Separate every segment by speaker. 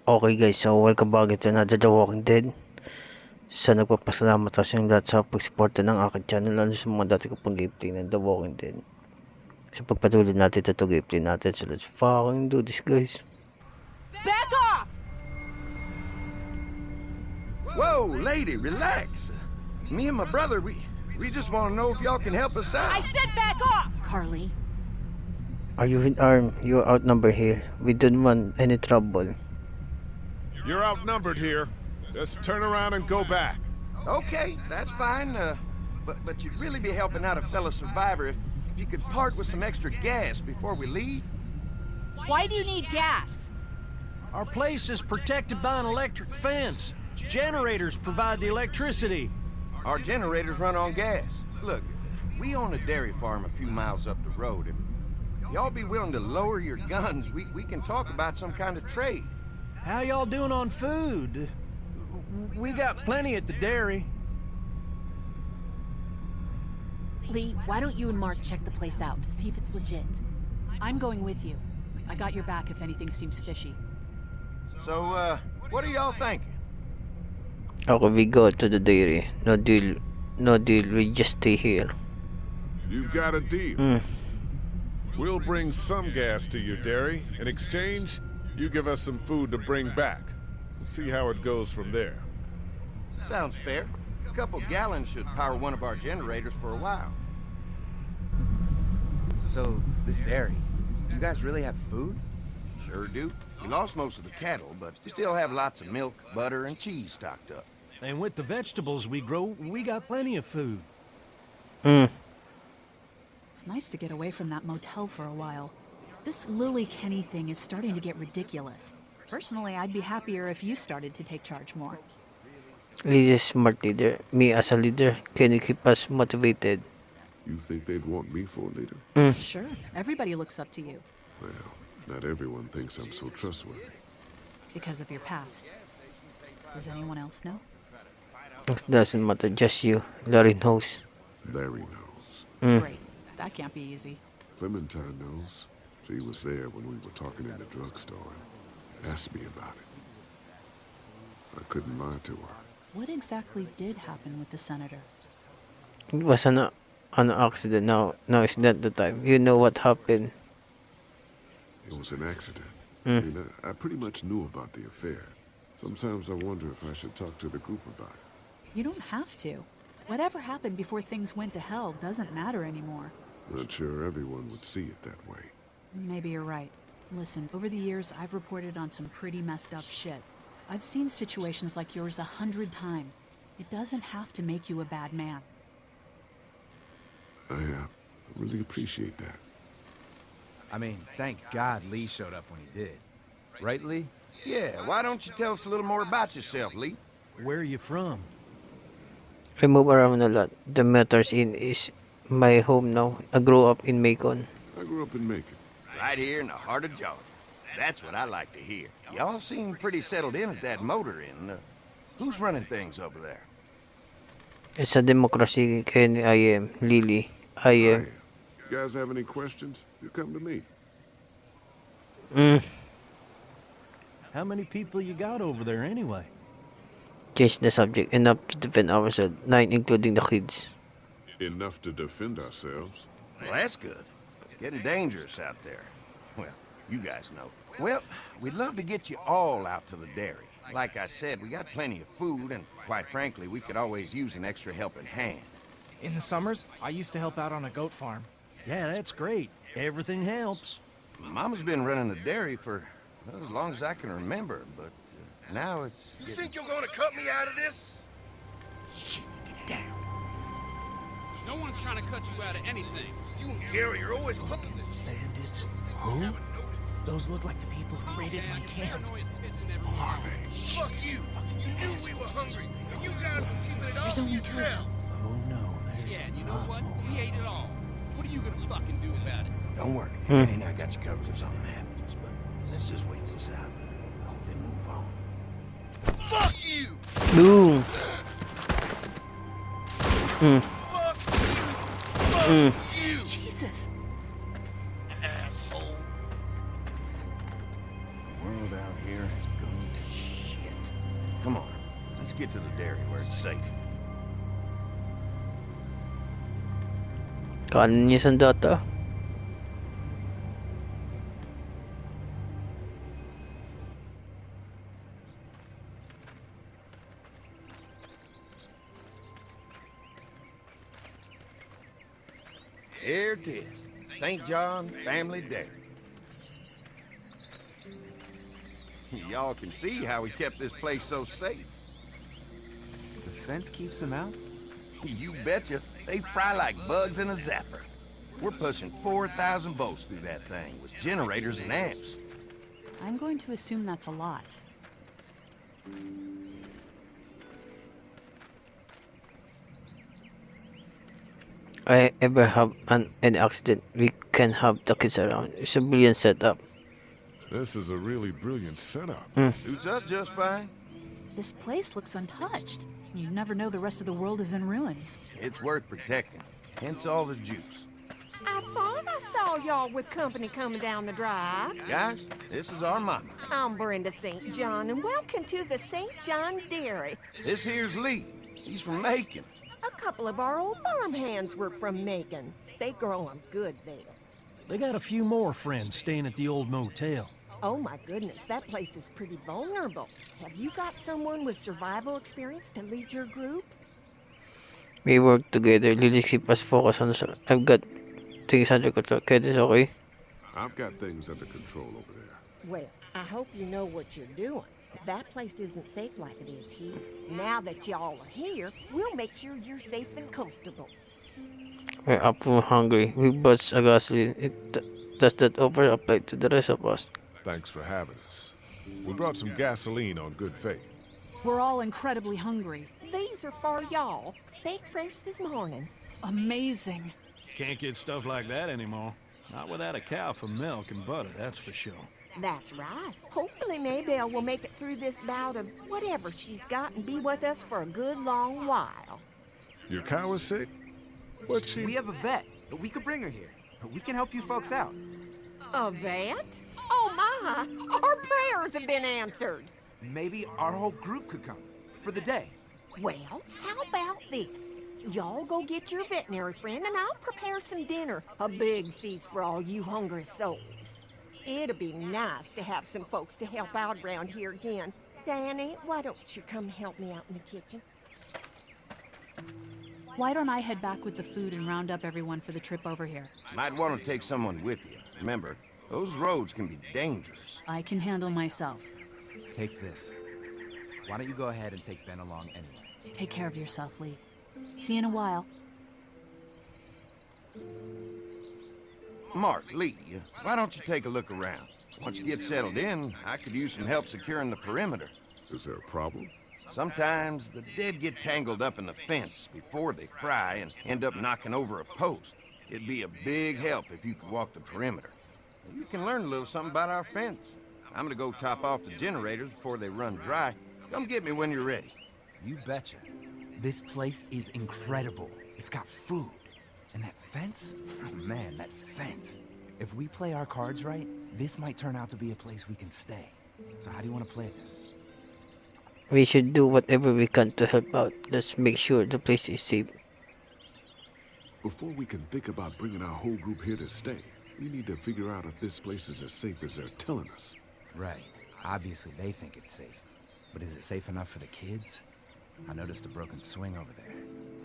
Speaker 1: Okay guys, so welcome back to another The Walking Dead. So nagpapasalamat sa inyong lahat sa pagsuporta ng aking channel, lalo sa mga dati ko pang gameplay ng The Walking Dead. So pagpatuloy natin ito gameplay natin, so let's fucking do this guys.
Speaker 2: Back off!
Speaker 3: Whoa, lady, relax. Me and my brother, we just want to know if y'all can help us out.
Speaker 2: I said back off! Carly.
Speaker 1: Are you armed? You're outnumbered here. We don't want any trouble.
Speaker 4: You're outnumbered here. Just turn around and go back.
Speaker 3: Okay, that's fine. But you'd really be helping out a fellow survivor if you could part with some extra gas before we leave.
Speaker 2: Why do you need gas?
Speaker 5: Our place is protected by an electric fence. Generators provide the electricity.
Speaker 3: Our generators run on gas. Look, we own a dairy farm a few miles up the road. If y'all be willing to lower your guns, we can talk about some kind of trade.
Speaker 5: How y'all doing on food? We got plenty at the dairy.
Speaker 2: Lee, why don't you and Mark check the place out, see if it's legit? I'm going with you. I got your back if anything seems fishy.
Speaker 3: So, what are y'all thinking?
Speaker 1: Okay, we go to the dairy. No deal, we just stay here.
Speaker 4: You've got a deal.
Speaker 1: Hmm.
Speaker 4: We'll bring some gas to your dairy. In exchange, you give us some food to bring back. We'll see how it goes from there.
Speaker 3: Sounds fair. A couple gallons should power one of our generators for a while.
Speaker 6: So, this dairy, you guys really have food?
Speaker 3: Sure do. We lost most of the cattle, but we still have lots of milk, butter, and cheese stocked up.
Speaker 5: And with the vegetables we grow, we got plenty of food.
Speaker 1: Hmm.
Speaker 2: It's nice to get away from that motel for a while. This Lily Kenny thing is starting to get ridiculous. Personally, I'd be happier if you started to take charge more.
Speaker 1: Liz is smart leader. Me as a leader, can you keep us motivated?
Speaker 4: You think they'd want me for a leader?
Speaker 2: Sure, everybody looks up to you.
Speaker 4: Well, not everyone thinks I'm so trustworthy.
Speaker 2: Because of your past. Does anyone else know?
Speaker 1: It doesn't matter, just you. Larry knows.
Speaker 4: Larry knows.
Speaker 2: Great. That can't be easy.
Speaker 4: Clementine knows. She was there when we were talking in the drugstore and asked me about it. I couldn't lie to her.
Speaker 2: What exactly did happen with the senator?
Speaker 1: It was an accident. No, it's not the time. You know what happened.
Speaker 4: It was an accident. I mean, I pretty much knew about the affair. Sometimes I wonder if I should talk to the group about it.
Speaker 2: You don't have to. Whatever happened before things went to hell doesn't matter anymore.
Speaker 4: Not sure everyone would see it that way.
Speaker 2: Maybe you're right. Listen, over the years, I've reported on some pretty messed up shit. I've seen situations like yours 100 times. It doesn't have to make you a bad man.
Speaker 4: I really appreciate that.
Speaker 6: I mean, thank God Lee showed up when he did. Right, Lee?
Speaker 3: Yeah, why don't you tell us a little more about yourself, Lee?
Speaker 5: Where are you from?
Speaker 1: I move around a lot. The Matters Inn is my home now. I grew up in Macon.
Speaker 4: I grew up in Macon.
Speaker 3: Right here in the heart of Georgia. That's what I like to hear. Y'all seem pretty settled in at that motor inn. Who's running things over there?
Speaker 1: It's a democracy, Kenny. I am. Lily. I am.
Speaker 4: You guys have any questions? You come to me.
Speaker 5: How many people you got over there anyway?
Speaker 1: Change the subject. Enough to defend ourselves. 9 including the kids.
Speaker 4: Enough to defend ourselves.
Speaker 3: Well, that's good. Getting dangerous out there. Well, you guys know. Well, we'd love to get you all out to the dairy. Like I said, we got plenty of food, and quite frankly, we could always use an extra helping hand.
Speaker 7: In the summers, I used to help out on a goat farm.
Speaker 5: Yeah, that's great. Everything helps.
Speaker 3: Mama's been running the dairy for well, as long as I can remember, but now it's...
Speaker 8: You think you're gonna cut me out of this?
Speaker 2: Shit, get down.
Speaker 9: No one's trying to cut you out of anything.
Speaker 8: You and Gary are always cooking this shit.
Speaker 7: Bandits? Who? Those look like the people who raided my camp.
Speaker 8: Who are they? Fuck you! You knew we were hungry, and you guys were keeping it all
Speaker 2: There's
Speaker 8: to
Speaker 2: only two.
Speaker 8: yourself.
Speaker 5: Oh no, there's
Speaker 9: Yeah, and you know
Speaker 5: a lot
Speaker 9: what?
Speaker 5: more.
Speaker 9: We ate it all. What are you gonna fucking do about it?
Speaker 3: Don't worry, Annie and I got you covered if something happens, but let's just wait this out and then move on.
Speaker 8: Fuck you!
Speaker 1: Boom.
Speaker 8: Fuck you! Fuck you!
Speaker 2: Jesus!
Speaker 8: Asshole.
Speaker 3: The world out here has gone to Come on, let's get to the dairy where it's safe.
Speaker 1: Kanin niya sandata.
Speaker 3: Here it is, St. John Family Dairy. Y'all can see how we kept this place so safe.
Speaker 6: The fence keeps them out?
Speaker 3: You betcha. They fry like bugs in a zapper. We're pushing 4,000 volts through that thing with generators and amps.
Speaker 2: I'm going to assume that's a lot.
Speaker 1: I ever have an accident, we can have the kids around. It's a brilliant setup.
Speaker 4: This is a really brilliant setup.
Speaker 3: Suits us just fine.
Speaker 2: This place looks untouched. You never know the rest of the world is in ruins.
Speaker 3: It's worth protecting, hence all the juice.
Speaker 10: I thought I saw y'all with company coming down the drive.
Speaker 3: Guys, this is our mama.
Speaker 10: I'm Brenda St. John, and welcome to the St. John Dairy.
Speaker 3: This here's Lee. He's from Macon.
Speaker 10: A couple of our old farmhands were from Macon. They grow 'em good there.
Speaker 5: They got a few more friends staying at the old motel.
Speaker 10: Oh my goodness, that place is pretty vulnerable. Have you got someone with survival experience to lead your group?
Speaker 1: We work together. Lily, keep us focused on the... I've got things under control. Okay, this okay?
Speaker 4: I've got things under control over there.
Speaker 10: Well, I hope you know what you're doing. That place isn't safe like it is here. Now that y'all are here, we'll make sure you're safe and comfortable.
Speaker 1: We're up to hungry. We bought a gasoline. Does that offer apply to the rest of us?
Speaker 4: Thanks for having us. We brought some gasoline on good faith.
Speaker 2: We're all incredibly hungry.
Speaker 10: These are for y'all. Baked fresh this morning.
Speaker 2: Amazing.
Speaker 5: Can't get stuff like that anymore. Not without a cow for milk and butter, that's for sure.
Speaker 10: That's right. Hopefully Maybelle will make it through this bout of whatever she's got and be with us for a good long while.
Speaker 4: Your cow is sick? What's she...
Speaker 6: We have a vet. We could bring her here. We can help you folks out.
Speaker 10: A vet? Oh my! Our prayers have been answered.
Speaker 6: Maybe our whole group could come. For the day.
Speaker 10: Well, how about this? Y'all go get your veterinary friend and I'll prepare some dinner. A big feast for all you hungry souls. It'll be nice to have some folks to help out around here again. Danny, why don't you come help me out in the kitchen?
Speaker 2: Why don't I head back with the food and round up everyone for the trip over here?
Speaker 3: Might want to take someone with you. Remember, those roads can be dangerous.
Speaker 2: I can handle myself.
Speaker 6: Take this. Why don't you go ahead and take Ben along anyway?
Speaker 2: Take care of yourself, Lee. See you in a while.
Speaker 3: Mark, Lee, why don't you take a look around? Once you get settled in, I could use some help securing the perimeter.
Speaker 4: Is there a problem?
Speaker 3: Sometimes the dead get tangled up in the fence before they fry and end up knocking over a post. It'd be a big help if you could walk the perimeter. You can learn a little something about our fence. I'm gonna go top off the generators before they run dry. Come get me when you're ready.
Speaker 6: You betcha. This place is incredible. It's got food. And that fence? Oh man, that fence. If we play our cards right, this might turn out to be a place we can stay. So how do you want to play this?
Speaker 1: We should do whatever we can to help out. Let's make sure the place is safe.
Speaker 4: Before we can think about bringing our whole group here to stay, we need to figure out if this place is as safe as they're telling us.
Speaker 6: Right. Obviously they think it's safe. But is it safe enough for the kids? I noticed a broken swing over there.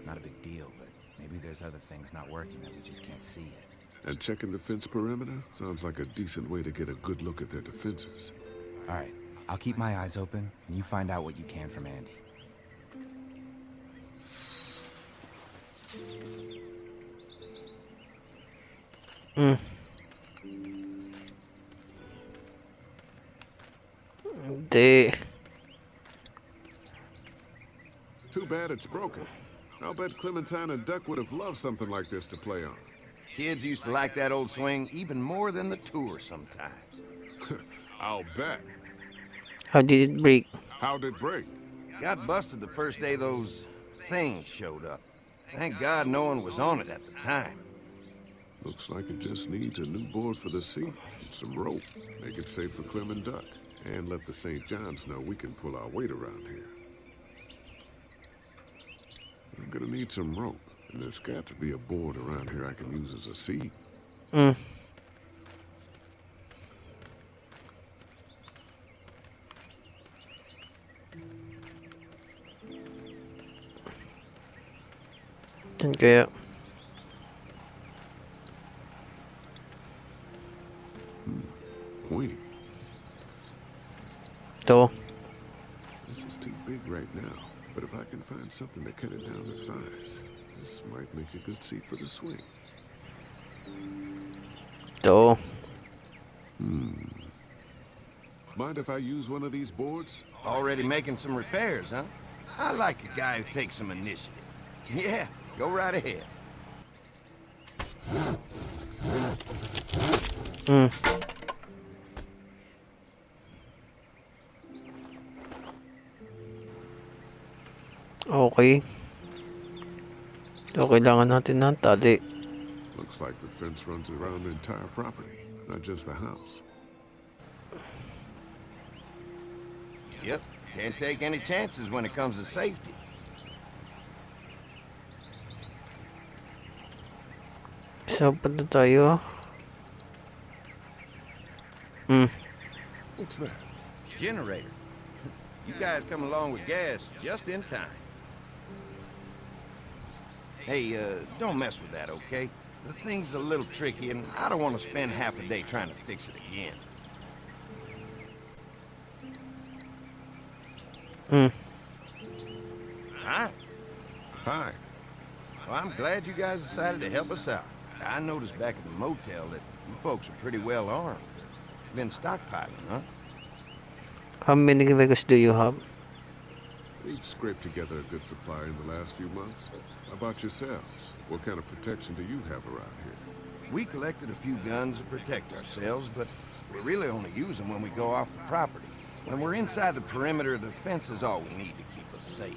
Speaker 6: Not a big deal, but maybe there's other things not working that we just can't see yet.
Speaker 4: And checking the fence perimeter sounds like a decent way to get a good look at their defenses.
Speaker 6: All right. I'll keep my eyes open, and you find out what you can from Andy.
Speaker 4: Too bad it's broken. I'll bet Clementine and Duck would have loved something like this to play on.
Speaker 3: Kids used to like that old swing even more than the tour sometimes.
Speaker 4: I'll bet.
Speaker 1: How did it break?
Speaker 4: How'd it break?
Speaker 3: Got busted the first day those things showed up. Thank God no one was on it at the time.
Speaker 4: Looks like it just needs a new board for the seat and some rope. Make it safe for Clem and Duck. And let the St. John's know we can pull our weight around here. I'm gonna need some rope, and there's got to be a board around here I can use as a seat.
Speaker 1: Yan kaya.
Speaker 4: Pointy.
Speaker 1: Ito.
Speaker 4: This is too big right now, but if I can find something to cut it down to size, this might make a good seat for the swing.
Speaker 1: Ito.
Speaker 4: Mind if I use one of these boards?
Speaker 3: Already making some repairs, huh? I like a guy who takes some initiative. Yeah, go right ahead.
Speaker 1: Okay. So, kailangan natin ng tali.
Speaker 4: Looks like the fence runs around the entire property, not just the house.
Speaker 3: Yep, can't take any chances when it comes to safety.
Speaker 1: So, punta tayo.
Speaker 4: What's that?
Speaker 3: Generator. You guys come along with gas just in time. Hey, don't mess with that, okay? The thing's a little tricky, and I don't want to spend half a day trying to fix it again. Hi.
Speaker 4: Hi.
Speaker 3: Well, I'm glad you guys decided to help us out. I noticed back at the motel that you folks are pretty well armed. Been stockpiling, huh?
Speaker 1: How many vehicles do you have?
Speaker 4: We've scraped together a good supply in the last few months. How about yourselves? What kind of protection do you have around here?
Speaker 3: We collected a few guns to protect ourselves, but we really only use them when we go off the property. When we're inside the perimeter, the fence is all we need to keep us safe.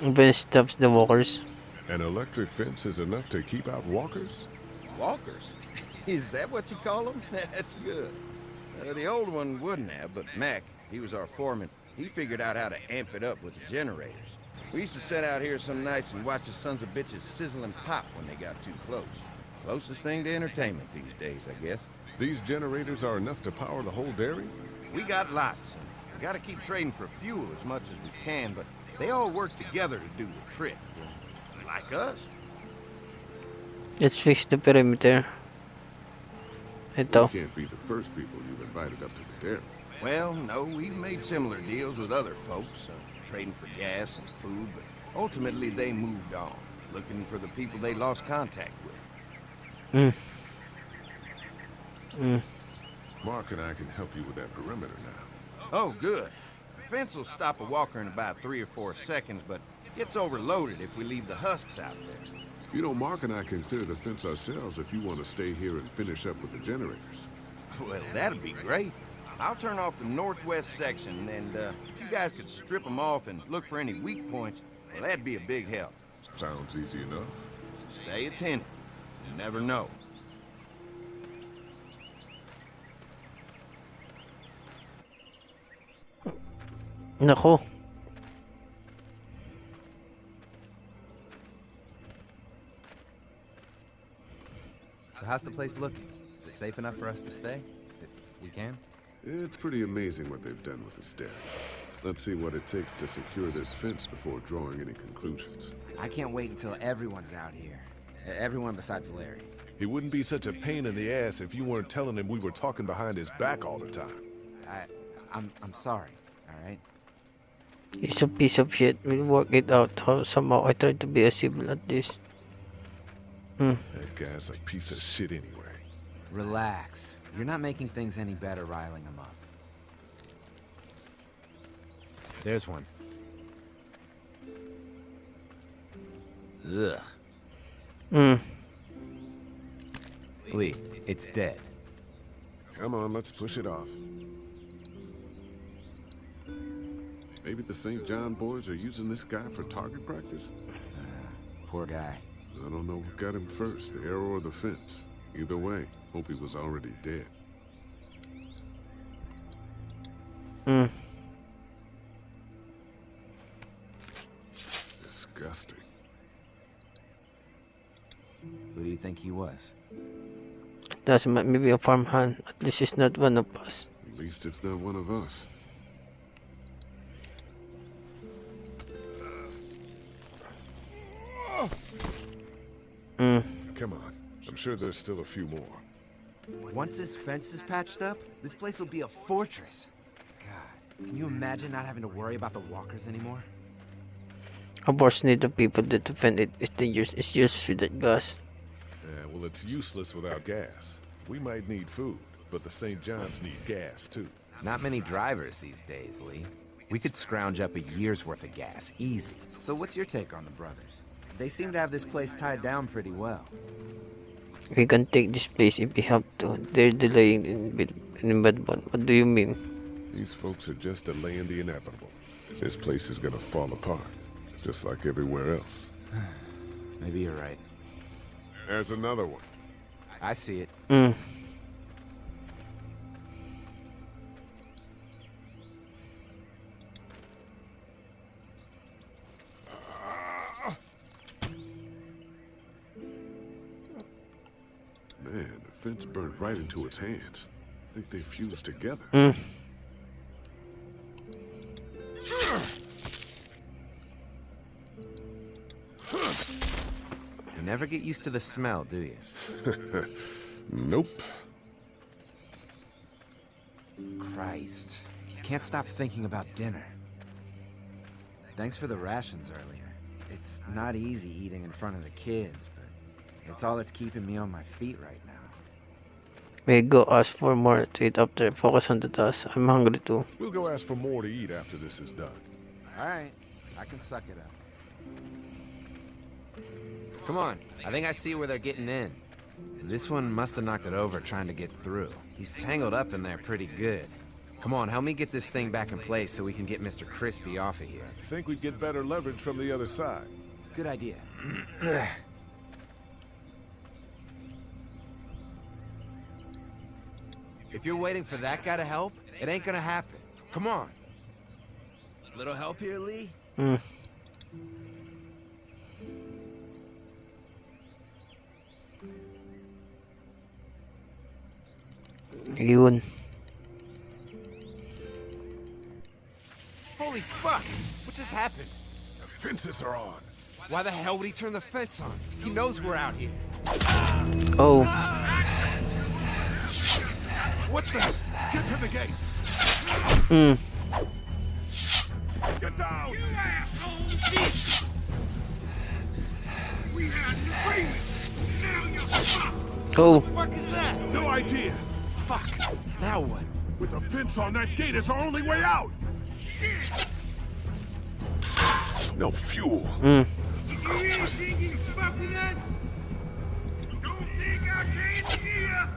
Speaker 1: When stops the walkers.
Speaker 4: An electric fence is enough to keep out walkers?
Speaker 3: Walkers? Is that what you call them? That's good. The old one wouldn't have, but Mac, he was our foreman. He figured out how to amp it up with the generators. We used to sit out here some nights and watch the sons of bitches sizzle and pop when they got too close. Closest thing to entertainment these days, I guess.
Speaker 4: These generators are enough to power the whole dairy?
Speaker 3: We got lots, and we gotta keep trading for fuel as much as we can, but they all work together to do the trick. Like us.
Speaker 1: Let's fix the perimeter. Ito.
Speaker 4: You can't be the first people you've invited up to the dairy.
Speaker 3: Well, no, we've made similar deals with other folks, trading for gas and food, but ultimately they moved on, looking for the people they lost contact with.
Speaker 4: Mark and I can help you with that perimeter now.
Speaker 3: Oh, good. The fence will stop a walker in about 3 or 4 seconds, but gets overloaded if we leave the husks out there.
Speaker 4: You know, Mark and I can clear the fence ourselves if you want to stay here and finish up with the generators.
Speaker 3: Well, that'd be great. I'll turn off the northwest section, and if you guys could strip them off and look for any weak points, well, that'd be a big help.
Speaker 4: Sounds easy enough.
Speaker 3: Stay attentive. You never know.
Speaker 1: Nako.
Speaker 6: So how's the place looking? Is it safe enough for us to stay? If we can?
Speaker 4: It's pretty amazing what they've done with this dairy. Let's see what it takes to secure this fence before drawing any conclusions.
Speaker 6: I can't wait until everyone's out here. Everyone besides Larry.
Speaker 11: He wouldn't be such a pain in the ass if you weren't telling him we were talking behind his back all the time.
Speaker 6: I'm sorry, all right?
Speaker 1: He's a piece of shit. We'll work it out. Somehow I tried to be as civil at this.
Speaker 11: That guy's a piece of shit anyway.
Speaker 6: Relax. You're not making things any better riling him up. There's one. Ugh. Lee, it's dead.
Speaker 4: Come on, let's push it off. Maybe the St. John boys are using this guy for target practice?
Speaker 6: Poor guy.
Speaker 4: I don't know what got him first, the arrow or the fence. Either way, hope he was already dead.
Speaker 1: Mm.
Speaker 4: Disgusting.
Speaker 6: Who do you think he was?
Speaker 1: Doesn't matter, maybe a farmhand. At least he's not one of us.
Speaker 4: At least it's not one of us.
Speaker 1: Mm.
Speaker 11: Come on. I'm sure there's still a few more.
Speaker 6: Once this fence is patched up, this place will be a fortress. God, can you imagine not having to worry about the walkers anymore?
Speaker 1: Unfortunately, the people that defend it is dangerous. It's used with that gas.
Speaker 11: Yeah, well, it's useless without gas. We might need food, but the St. John's need gas, too.
Speaker 6: Not many drivers these days, Lee. We could scrounge up a year's worth of gas, easy. So what's your take on the brothers? They seem to have this place tied down pretty well.
Speaker 1: We can take this place if we have to. They're delaying in Bedbond. What do you mean?
Speaker 11: These folks are just delaying the inevitable. This place is gonna fall apart, just like everywhere else.
Speaker 6: Maybe you're right.
Speaker 11: There's another one.
Speaker 6: I see it.
Speaker 1: Mm.
Speaker 4: Man, the fence burned right into its hands. I think they fused together.
Speaker 1: Mm.
Speaker 6: You never get used to the smell, do you?
Speaker 11: Nope.
Speaker 6: Christ. Can't stop thinking about dinner. Thanks for the rations earlier. It's not easy eating in front of the kids, but it's all that's keeping me on my feet right now.
Speaker 1: We go ask for more to eat after. Focus on the task. I'm hungry too.
Speaker 11: We'll go ask for more to eat after this is done.
Speaker 6: Alright, I can suck it up. Come on, I think I see where they're getting in. This one must have knocked it over trying to get through. He's tangled up in there pretty good. Come on, help me get this thing back in place so we can get Mr. Crispy off of here.
Speaker 11: I think we'd get better leverage from the other side.
Speaker 6: Good idea. If you're waiting for that guy to help, it ain't gonna happen. Come on. Little help here, Lee?
Speaker 1: Mm. Yun.
Speaker 6: Holy fuck! What just happened?
Speaker 11: The fences are on.
Speaker 6: Why the hell would he turn the fence on? He knows we're out here.
Speaker 1: Oh.
Speaker 11: What the? Get to the gate.
Speaker 1: Mm.
Speaker 11: Get down.
Speaker 8: You asshole! Jesus! We had an agreement. Now you're fucked.
Speaker 1: Oh.
Speaker 6: What the fuck is that?
Speaker 11: No idea.
Speaker 6: Fuck. Now what?
Speaker 11: With a fence on that gate, it's our only way out. No fuel.
Speaker 1: Mm.
Speaker 8: You ain't thinking fucking us? Don't think I can't hear.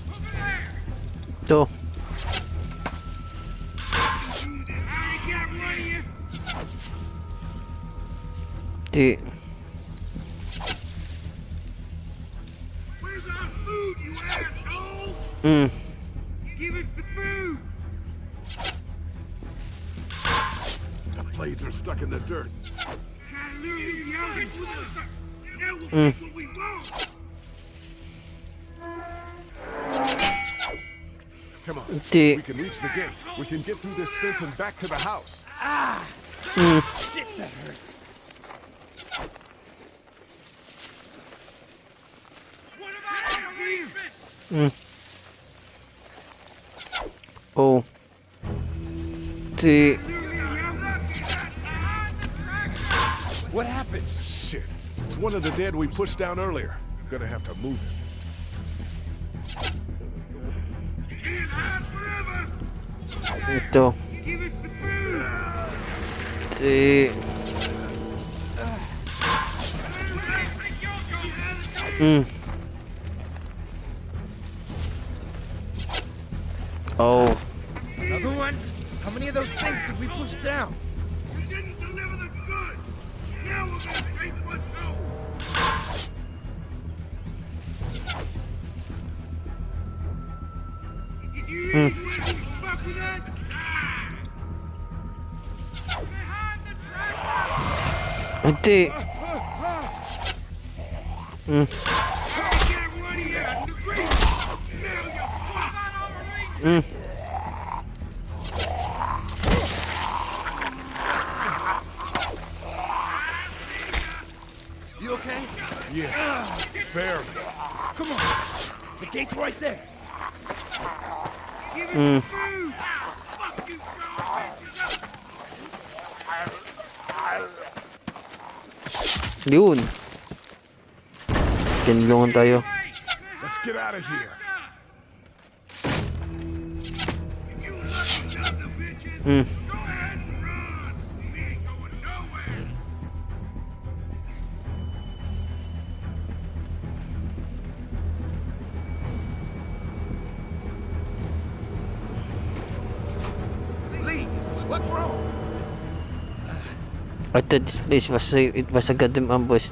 Speaker 8: Over there!
Speaker 1: So.
Speaker 8: I ain't got one of you.
Speaker 1: Di.
Speaker 8: Where's our food, you asshole?
Speaker 1: Mm.
Speaker 8: Give us the food.
Speaker 11: The blades are stuck in the dirt.
Speaker 8: Kinda literally yelling with us. Now we'll
Speaker 1: Mm.
Speaker 8: get what we want.
Speaker 11: Come on.
Speaker 1: Di.
Speaker 11: We can reach the gate. We can get through this fence and back to the house.
Speaker 1: Mm.
Speaker 6: Shit, that hurts.
Speaker 8: What about you?
Speaker 1: Mm. Oh. Di.
Speaker 6: What happened?
Speaker 11: Shit. It's one of the dead we pushed down earlier. I'm gonna have to move it.
Speaker 8: Can't hide forever.
Speaker 1: Ito.
Speaker 8: Give us the food.
Speaker 1: Di. Mm. Oh.
Speaker 6: Another one? How many of those things did we push down?
Speaker 8: We didn't deliver the goods. Now we're gonna take what's
Speaker 1: Hindi.
Speaker 6: You okay?
Speaker 11: Yeah, barely.
Speaker 6: Come on. The gate's right there.
Speaker 1: Yun. Kinulungan tayo.
Speaker 11: Let's get out of here.
Speaker 3: Lee, what's wrong?
Speaker 1: I thought this place was a goddamn ambush.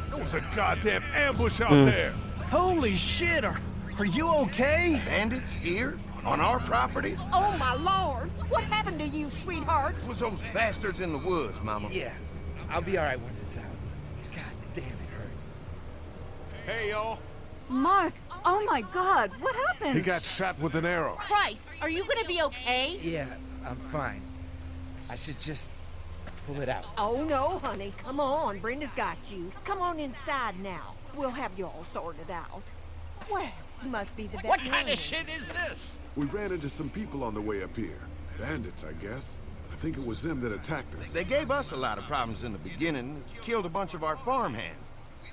Speaker 11: There was a goddamn ambush out there.
Speaker 5: Holy shit, are you okay?
Speaker 3: Bandits here? On our property?
Speaker 10: Oh, my lord! What happened to you, sweetheart?
Speaker 3: It was those bastards in the woods, Mama.
Speaker 6: Yeah, I'll be all right once it's out. God damn, it hurts.
Speaker 11: Hey, y'all.
Speaker 12: Mark, oh my God, what happened?
Speaker 11: He got shot with an arrow.
Speaker 12: Christ, are you gonna be okay?
Speaker 6: Yeah, I'm fine. I should just pull it out.
Speaker 10: Oh, no, honey. Come on. Brenda's got you. Come on inside now. We'll have you all sorted out. Well, you must be the
Speaker 8: What
Speaker 10: veterinarian.
Speaker 8: kind of shit is this?
Speaker 4: We ran into some people on the way up here. Bandits, I guess. I think it was them that attacked us.
Speaker 3: They gave us a lot of problems in the beginning. Killed a bunch of our farmhands.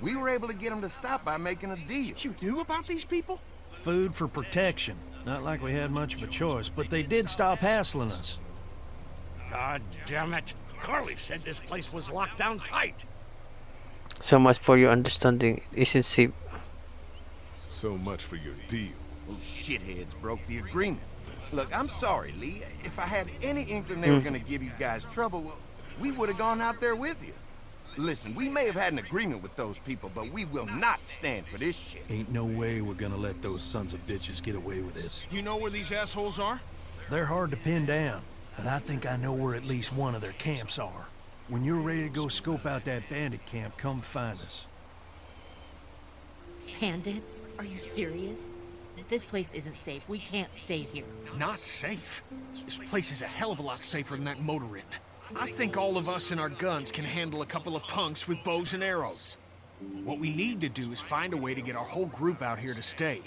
Speaker 3: We were able to get them to stop by making a deal.
Speaker 8: You knew about these people?
Speaker 5: Food for protection. Not like we had much of a choice, but they did stop hassling us.
Speaker 8: God damn it. Carly said this place was locked down tight.
Speaker 1: So much for your understanding. It isn't safe.
Speaker 11: So much for your deal.
Speaker 3: Those shitheads broke the agreement. Look, I'm sorry, Lee. If I had any inkling they were gonna give you guys trouble, well, we would have gone out there with you. Listen, we may have had an agreement with those people, but we will not stand for this shit.
Speaker 5: Ain't no way we're gonna let those sons of bitches get away with this.
Speaker 8: You know where these assholes are?
Speaker 5: They're hard to pin down, and I think I know where at least one of their camps are. When you're ready to go scope out that bandit camp, come find us.
Speaker 12: Bandits? Are you serious? This place isn't safe. We can't stay here.
Speaker 8: Not safe. This place is a hell of a lot safer than that motor inn. I think all of us and our guns can handle a couple of punks with bows and arrows. What we need to do is find a way to get our whole group out here to stay.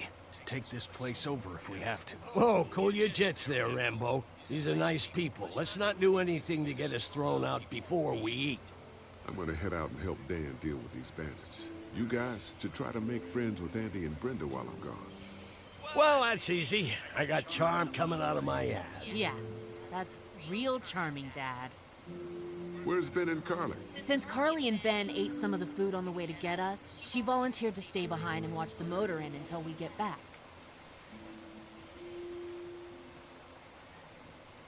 Speaker 8: Take this place over if we have to.
Speaker 13: Whoa, cool your jets there, Rambo. These are nice people. Let's not do anything to get us thrown out before we eat.
Speaker 4: I'm gonna head out and help Dan deal with these bandits. You guys should try to make friends with Andy and Brenda while I'm gone.
Speaker 13: Well, that's easy. I got charm coming out of my ass.
Speaker 12: Yeah, that's real charming, Dad.
Speaker 4: Where's Ben and Carly?
Speaker 12: Since Carly and Ben ate some of the food on the way to get us, she volunteered to stay behind and watch the motor inn until we get back.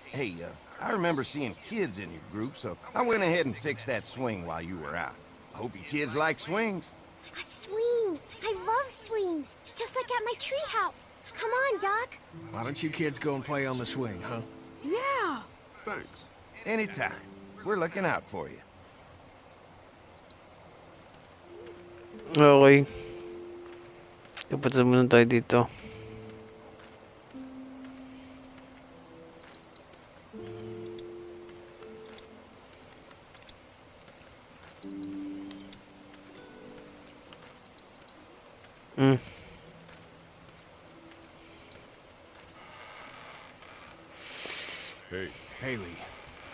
Speaker 3: Hey, I remember seeing kids in your group, so I went ahead and fixed that swing while you were out. I hope you kids like swings.
Speaker 14: A swing! I love swings! Just like at my treehouse! Come on, Doc!
Speaker 8: Why don't you kids go and play on the swing, huh?
Speaker 14: Yeah!
Speaker 4: Thanks.
Speaker 3: Anytime. We're looking out for you.
Speaker 1: Okay. Kapunta muna tayo dito.
Speaker 11: Hey.
Speaker 8: Haley,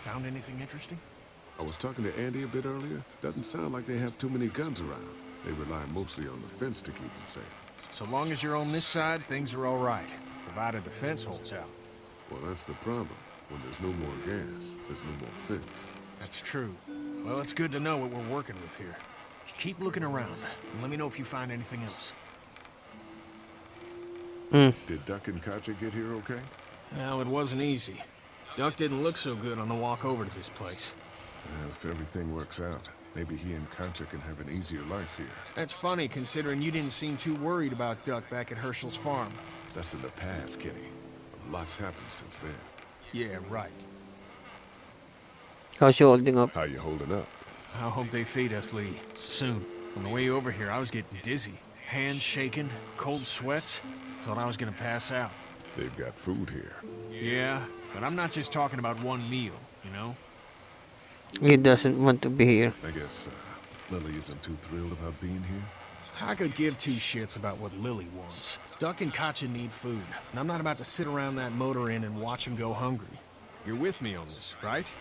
Speaker 8: found anything interesting?
Speaker 4: I was talking to Andy a bit earlier. Doesn't sound like they have too many guns around. They rely mostly on the fence to keep them safe.
Speaker 8: So long as you're on this side, things are all right. Provided the fence holds out.
Speaker 4: Well, that's the problem. When there's no more gas, there's no more fence.
Speaker 8: That's true. Well, it's good to know what we're working with here. Keep looking around, and let me know if you find anything else.
Speaker 4: Did Duck and Katjaa get here okay?
Speaker 8: No, it wasn't easy. Duck didn't look so good on the walk over to this place.
Speaker 4: Well, if everything works out, maybe he and Katjaa can have an easier life here.
Speaker 8: That's funny, considering you didn't seem too worried about Duck back at Hershel's farm.
Speaker 4: That's in the past, Kenny. Lots happened since then.
Speaker 8: Yeah, right.
Speaker 1: How's you holding up?
Speaker 11: How you holding up?
Speaker 8: I hope they feed us, Lee. Soon. On the way over here, I was getting dizzy. Hands shaking, cold sweats. Thought I was gonna pass out.
Speaker 11: They've got food here.
Speaker 8: Yeah, but I'm not just talking about one meal, you know?
Speaker 1: He doesn't want to be here.
Speaker 4: I guess Lily isn't too thrilled about being here.
Speaker 8: I could give two shits about what Lily wants. Duck and Katjaa need food, and I'm not about to sit around that motor inn and watch them go hungry. You're with me on this, right?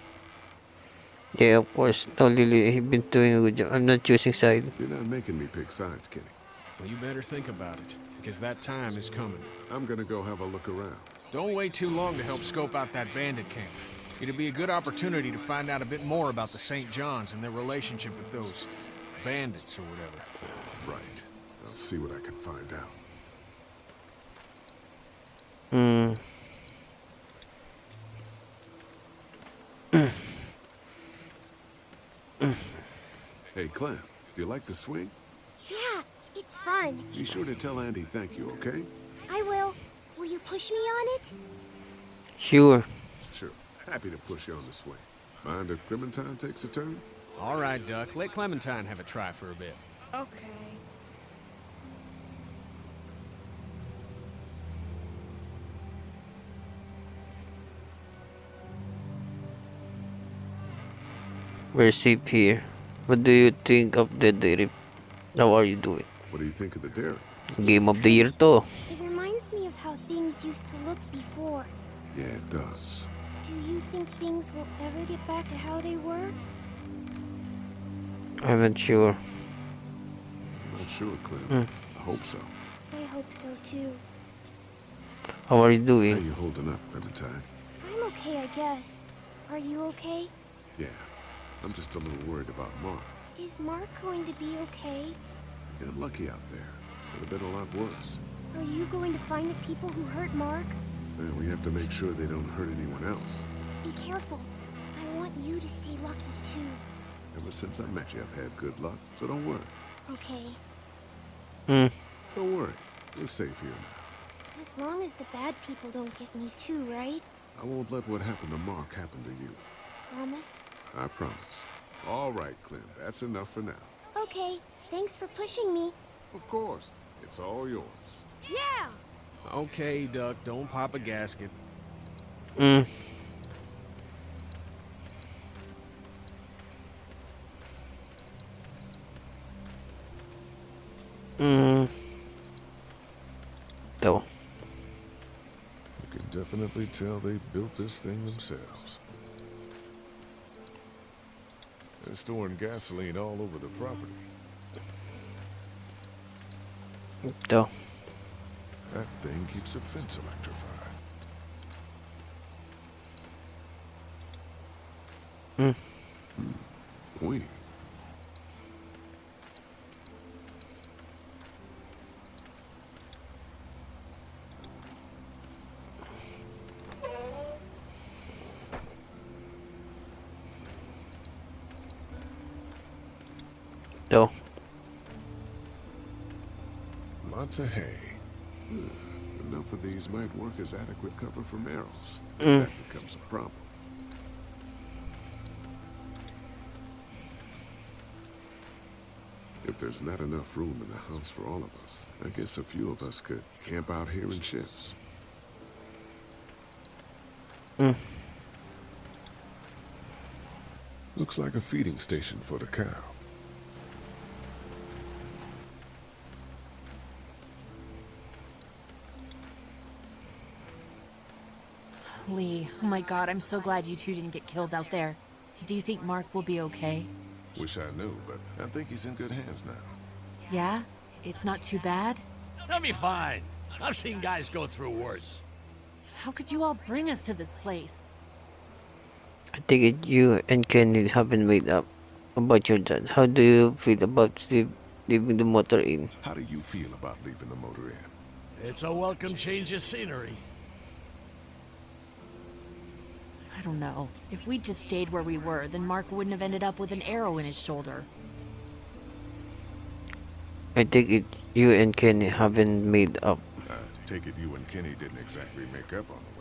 Speaker 1: Yeah, of course. No, Lily, he's been doing a good job. I'm not choosing side.
Speaker 4: You're not making me pick sides, Kenny.
Speaker 8: Well, you better think about it, because that time is coming.
Speaker 4: I'm gonna go have a look around.
Speaker 8: Don't wait too long to help scope out that bandit camp. It'd be a good opportunity to find out a bit more about the St. John's and their relationship with those bandits or whatever.
Speaker 4: Right. I'll see what I can find out. Hey, Clem, do you like the swing?
Speaker 14: Yeah, it's fun.
Speaker 4: Be sure to tell Andy thank you, okay?
Speaker 14: I will. Will you push me on it?
Speaker 1: Sure.
Speaker 4: Sure. Happy to push you on the swing. Mind if Clementine takes a turn?
Speaker 8: All right, Duck. Let Clementine have a try for a bit.
Speaker 12: Okay.
Speaker 1: We're safe here. What do you think of the dairy? How are you doing?
Speaker 4: What do you think of the dairy?
Speaker 1: Game of the year to.
Speaker 14: It reminds me of how things used to look before.
Speaker 4: Yeah, it does.
Speaker 14: Do you think things will ever get back to how they were?
Speaker 1: I'm not sure.
Speaker 4: Not sure, Clem. I hope so.
Speaker 14: I hope so too.
Speaker 1: How are you
Speaker 4: How
Speaker 1: doing?
Speaker 4: you holding up, Clementine?
Speaker 14: I'm okay, I guess. Are you okay?
Speaker 4: Yeah. I'm just a little worried about Mark.
Speaker 14: Is Mark going to be okay?
Speaker 4: You got lucky out there. Could have been a lot worse.
Speaker 14: Are you going to find the people who hurt Mark?
Speaker 4: And we have to make sure they don't hurt anyone else.
Speaker 14: Be careful. I want you to stay lucky too.
Speaker 4: Ever since I met you, I've had good luck, so don't worry.
Speaker 14: Okay.
Speaker 4: Don't worry. We're safe here now.
Speaker 14: As long as the bad people don't get me too, right?
Speaker 4: I won't let what happened to Mark happen to you.
Speaker 14: Promise?
Speaker 4: I promise. All right, Clem. That's enough for now.
Speaker 14: Okay. Thanks for pushing me.
Speaker 4: Of course. It's all yours.
Speaker 14: Yeah!
Speaker 8: Okay, Duck. Don't pop a gasket.
Speaker 1: Though.
Speaker 11: You can definitely tell they built this thing themselves. They're storing gasoline all over the property.
Speaker 1: Though.
Speaker 11: That thing keeps a fence electrified.
Speaker 4: We.
Speaker 1: Though.
Speaker 11: Lots of hay.
Speaker 4: Enough of these might work as adequate cover from arrows. That becomes a problem. If there's not enough room in the house for all of us, I guess a few of us could camp out here in shifts.
Speaker 11: Looks like a feeding station for the cow.
Speaker 12: Lee, oh my god, I'm so glad you two didn't get killed out there. Do you think Mark will be okay?
Speaker 11: Wish I knew, but
Speaker 4: I think he's in good hands now.
Speaker 12: Yeah? It's not too bad?
Speaker 13: He'll be fine. I've seen guys go through worse.
Speaker 12: How could you all bring us to this place?
Speaker 1: I think you and Kenny haven't made up about your dad. How do you feel about Steve leaving the motor inn?
Speaker 4: How do you feel about leaving the motor inn?
Speaker 13: It's a welcome change of scenery.
Speaker 12: I don't know. If we'd just stayed where we were, then Mark wouldn't have ended up with an arrow in his shoulder.
Speaker 1: I think you and Kenny haven't made up.
Speaker 11: I take it you and Kenny didn't exactly make up on the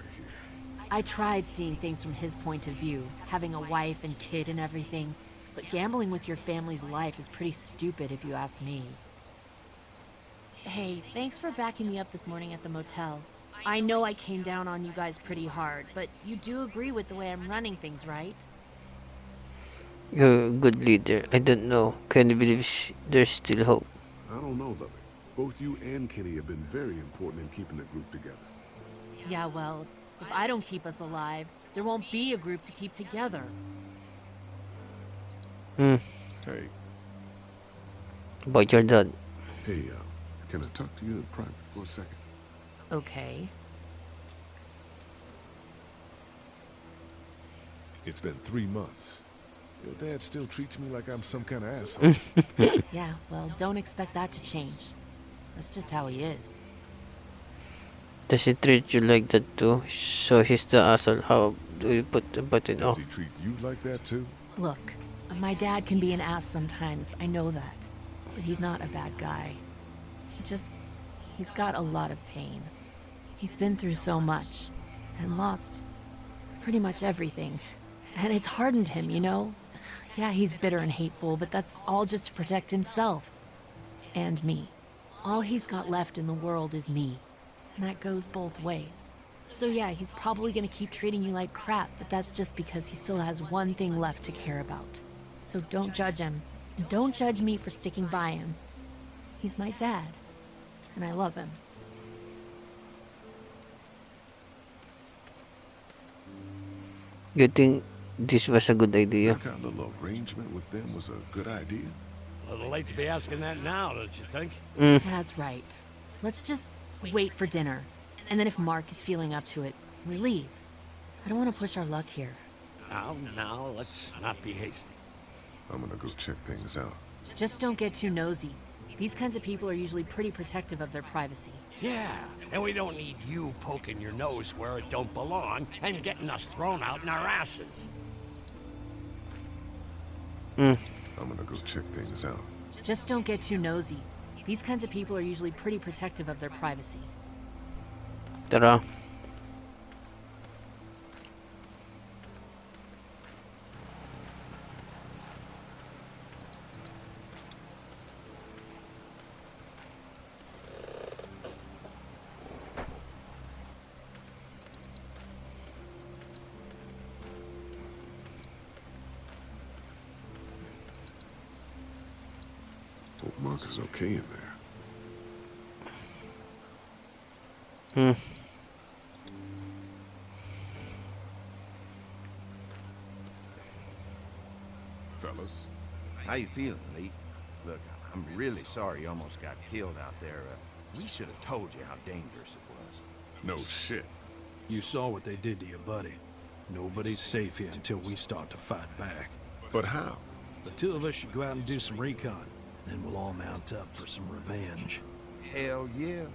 Speaker 12: I tried seeing things from his point of view, having a wife and kid and everything, but gambling with your family's life is pretty stupid if you ask me. Hey, thanks for backing me up this morning at the motel. I know I came down on you guys pretty hard, but you do agree with the way I'm running things, right?
Speaker 1: You're a good leader. I don't know. Kenny believes there's still hope.
Speaker 4: I don't know, Lovey. Both you and Kenny have been very important in keeping the group together.
Speaker 12: Yeah, well, if I don't keep us alive, there won't be a group to keep together.
Speaker 1: Hey. About your dad.
Speaker 4: Hey, can I talk to you in private for a second?
Speaker 12: Okay.
Speaker 11: It's been 3 months. Your dad still treats me like I'm some kind of asshole.
Speaker 12: Yeah, well, don't expect that to change. That's just how he is.
Speaker 1: Does he treat you like that too? So he's the asshole. How do you put the button
Speaker 11: Does
Speaker 1: off?
Speaker 11: he treat you like that too?
Speaker 12: Look, my dad can be an ass sometimes, I know that. But he's not a bad guy. He's got a lot of pain. He's been through so much, and lost pretty much everything. And it's hardened him, you know? Yeah, he's bitter and hateful, but that's all just to protect himself. And me. All he's got left in the world is me. And that goes both ways. So yeah, he's probably gonna keep treating you like crap, but that's just because he still has one thing left to care about. So don't judge him. Don't judge me for sticking by him. He's my dad. And I love him.
Speaker 1: You think this was a good idea?
Speaker 4: That kind of little arrangement with them was a good idea.
Speaker 13: A little late to be asking that now, don't you think?
Speaker 12: Dad's right. Let's just wait for dinner. And then if Mark is feeling up to it, we leave. I don't want to push our luck here.
Speaker 13: Now, let's not be hasty.
Speaker 4: I'm gonna go check things out.
Speaker 12: Just don't get too nosy. These kinds of people are usually pretty protective of their privacy.
Speaker 13: Yeah, and we don't need you poking your nose where it don't belong and getting us thrown out in our asses.
Speaker 4: I'm gonna go check things out.
Speaker 12: Just don't get too nosy. These kinds of people are usually pretty protective of their privacy.
Speaker 1: Tara.
Speaker 4: Hope Mark is okay in there.
Speaker 3: Fellas, how you feeling, Lee? Look, I'm really sorry you almost got killed out there. We should have told you how dangerous it was.
Speaker 11: No shit.
Speaker 5: You saw what they did to your buddy. Nobody's safe here until we start to fight back.
Speaker 11: But how?
Speaker 5: The two of us should go out and do some recon. Then we'll all mount up for some revenge.
Speaker 3: Hell yeah.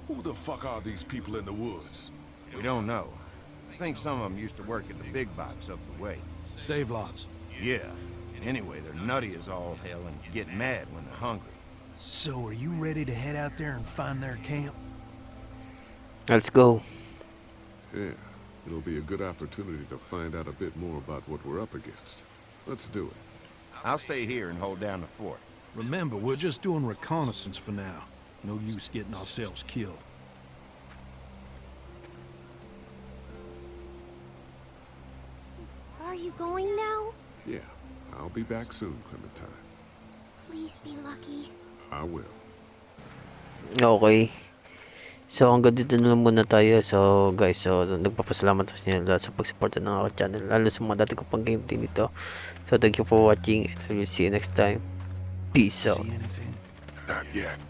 Speaker 11: Who the fuck are these people in the woods?
Speaker 3: We don't know. I think some of them used to work at the big box up the way.
Speaker 5: Save lots.
Speaker 3: Yeah. Anyway, they're nutty as all hell and get mad when they're hungry.
Speaker 5: So are you ready to head out there and find their camp?
Speaker 1: Let's go.
Speaker 4: Yeah, it'll be a good opportunity to find out a bit more about what we're up against. Let's do it.
Speaker 3: I'll stay here and hold down the fort.
Speaker 5: Remember, we're just doing reconnaissance for now. No use getting ourselves killed.
Speaker 14: Are you going now?
Speaker 4: Yeah, I'll be back soon, Clementine.
Speaker 14: Please be lucky.
Speaker 4: I will.
Speaker 1: Okay. So hanggang dito na lang muna tayo. So guys, so nagpapasalamat sa inyo lahat sa pagsuporta ng aking channel, lalo sa mga dati ko pang gameplay nito. So thank you for watching and I will see you next time. Peace out.
Speaker 11: Not yet.